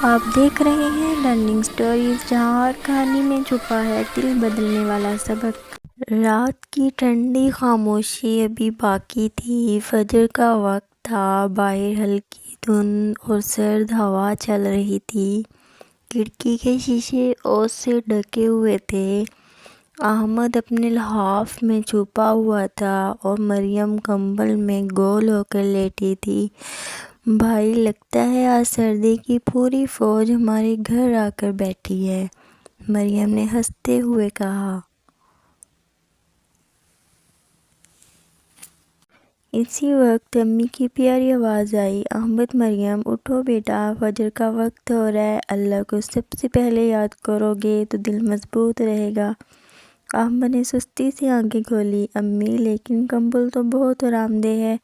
آپ دیکھ رہے ہیں لرننگ سٹوریز، جہاں ہر کہانی میں چھپا ہے دل بدلنے والا سبق۔ رات کی ٹھنڈی خاموشی ابھی باقی تھی، فجر کا وقت تھا، باہر ہلکی دھند اور سرد ہوا چل رہی تھی، کھڑکی کے شیشے اوس سے ڈھکے ہوئے تھے۔ احمد اپنے لحاف میں چھپا ہوا تھا اور مریم کمبل میں گول ہو کر لیٹی تھی۔ بھائی، لگتا ہے آج سردی کی پوری فوج ہمارے گھر آ کر بیٹھی ہے، مریم نے ہنستے ہوئے کہا۔ اسی وقت امی کی پیاری آواز آئی، احمد، مریم، اٹھو بیٹا، فجر کا وقت ہو رہا ہے، اللہ کو سب سے پہلے یاد کرو گے تو دل مضبوط رہے گا۔ احمد نے سستی سے آنکھیں کھولی، امی، لیکن کمبل تو بہت آرام دہ ہے۔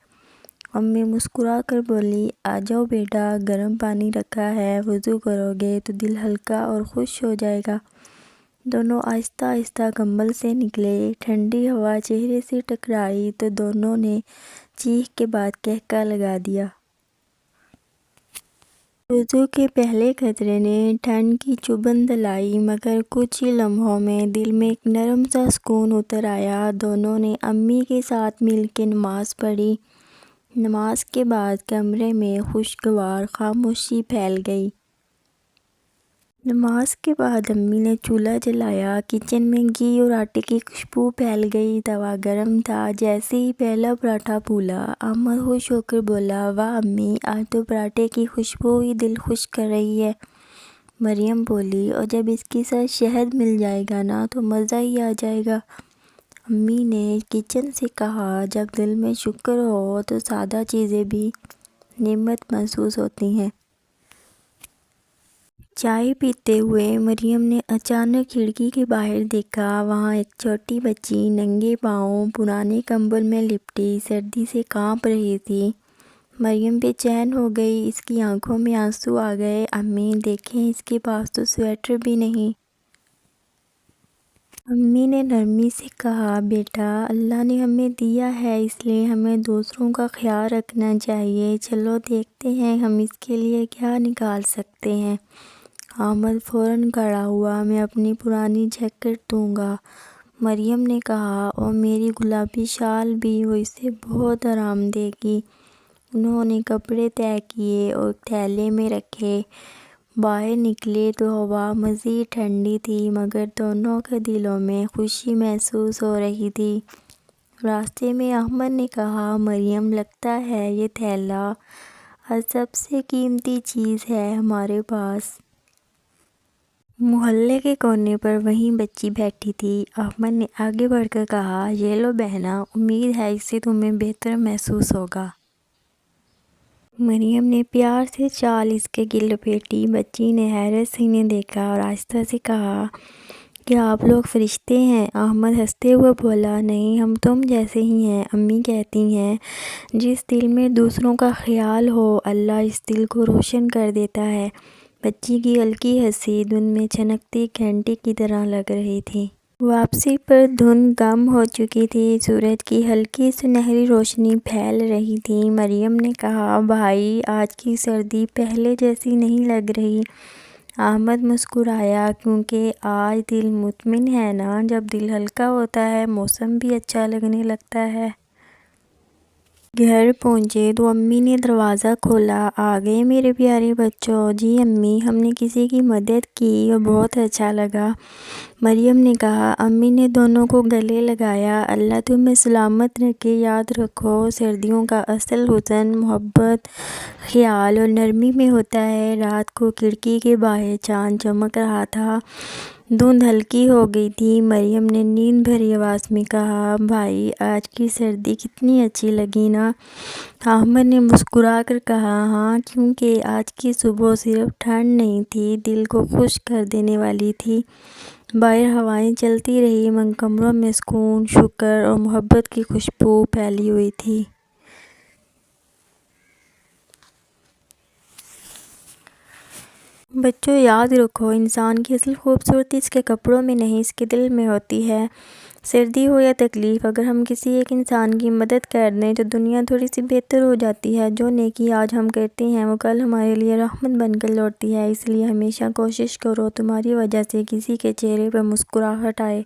امی مسکرا کر بولی، آ جاؤ بیٹا، گرم پانی رکھا ہے، وضو کرو گے تو دل ہلکا اور خوش ہو جائے گا۔ دونوں آہستہ آہستہ کمبل سے نکلے، ٹھنڈی ہوا چہرے سے ٹکرائی تو دونوں نے چیخ کے بعد قہقہہ لگا دیا۔ وضو کے پہلے قطرے نے ٹھنڈ کی چبھن دلائی، مگر کچھ ہی لمحوں میں دل میں ایک نرم سا سکون اتر آیا۔ دونوں نے امی کے ساتھ مل کے نماز پڑھی۔ نماز کے بعد کمرے میں خوشگوار خاموشی پھیل گئی۔ نماز کے بعد امی نے چولہا جلایا، کچن میں گھی اور آٹے کی خوشبو پھیل گئی، توا گرم تھا۔ جیسے ہی پہلا پراٹھا پھولا، احمد خوش ہو کر بولا، واہ امی، آج تو پراٹھے کی خوشبو ہی دل خوش کر رہی ہے۔ مریم بولی، اور جب اس کے ساتھ شہد مل جائے گا نا تو مزہ ہی آ جائے گا۔ امی نے کچن سے کہا، جب دل میں شکر ہو تو سادہ چیزیں بھی نعمت محسوس ہوتی ہیں۔ چائے پیتے ہوئے مریم نے اچانک کھڑکی کے باہر دیکھا۔ وہاں ایک چھوٹی بچی ننگے پاؤں پرانے کمبل میں لپٹی سردی سے کانپ رہی تھی۔ مریم بے چین ہو گئی، اس کی آنکھوں میں آنسو آ گئے۔ امی، دیکھیں، اس کے پاس تو سویٹر بھی نہیں۔ امی نے نرمی سے کہا، بیٹا، اللہ نے ہمیں دیا ہے، اس لیے ہمیں دوسروں کا خیال رکھنا چاہیے۔ چلو دیکھتے ہیں ہم اس کے لیے کیا نکال سکتے ہیں۔ احمد فوراً کھڑا ہوا، میں اپنی پرانی جیکٹ دوں گا۔ مریم نے کہا، اور میری گلابی شال بھی، وہ اسے بہت آرام دے گی۔ انہوں نے کپڑے طے کیے اور تھیلے میں رکھے۔ باہر نکلے تو ہوا مزید ٹھنڈی تھی، مگر دونوں کے دلوں میں خوشی محسوس ہو رہی تھی۔ راستے میں احمد نے کہا، مریم، لگتا ہے یہ تھیلا آج سب سے قیمتی چیز ہے ہمارے پاس۔ محلے کے کونے پر وہیں بچی بیٹھی تھی۔ احمد نے آگے بڑھ کر کہا، یہ لو بہنا، امید ہے اس سے تمہیں بہتر محسوس ہوگا۔ مریم نے پیار سے شال اس کے گرد لپیٹی۔ بچی نے حیرت سے انہیں دیکھا اور آہستہ سے کہا، کیا آپ لوگ فرشتے ہیں؟ احمد ہنستے ہوئے بولا، نہیں، ہم تم جیسے ہی ہیں۔ امی کہتی ہیں، جس دل میں دوسروں کا خیال ہو، اللہ اس دل کو روشن کر دیتا ہے۔ بچی کی ہلکی ہنسی دھند میں چمکتی گھنٹی کی طرح لگ رہی تھی۔ واپسی پر دھند کم ہو چکی تھی، سورج کی ہلکی سنہری روشنی پھیل رہی تھی۔ مریم نے کہا، بھائی، آج کی سردی پہلے جیسی نہیں لگ رہی۔ احمد مسکرایا، کیونکہ آج دل مطمئن ہے نا، جب دل ہلکا ہوتا ہے موسم بھی اچھا لگنے لگتا ہے۔ گھر پہنچے تو امی نے دروازہ کھولا، آ گئے میرے پیارے بچوں؟ جی امی، ہم نے کسی کی مدد کی اور بہت اچھا لگا، مریم نے کہا۔ امی نے دونوں کو گلے لگایا، اللہ تمہیں سلامت رکھے۔ یاد رکھو، سردیوں کا اصل حسن محبت، خیال اور نرمی میں ہوتا ہے۔ رات کو کھڑکی کے باہر چاند چمک رہا تھا، دھند ہلکی ہو گئی تھی۔ مریم نے نیند بھری آواز میں کہا، بھائی، آج کی سردی کتنی اچھی لگی نا؟ احمد نے مسکرا کر کہا، ہاں، کیونکہ آج کی صبح صرف ٹھنڈ نہیں تھی، دل کو خوش کر دینے والی تھی۔ باہر ہوائیں چلتی رہیں، مگر کمروں میں سکون، شکر اور محبت کی خوشبو پھیلی ہوئی تھی۔ بچوں، یاد رکھو، انسان کی اصل خوبصورتی اس کے کپڑوں میں نہیں، اس کے دل میں ہوتی ہے۔ سردی ہو یا تکلیف، اگر ہم کسی ایک انسان کی مدد کر دیں تو دنیا تھوڑی سی بہتر ہو جاتی ہے۔ جو نیکی آج ہم کرتے ہیں وہ کل ہمارے لیے رحمت بن کر لوٹتی ہے، اس لیے ہمیشہ کوشش کرو تمہاری وجہ سے کسی کے چہرے پر مسکراہٹ آئے۔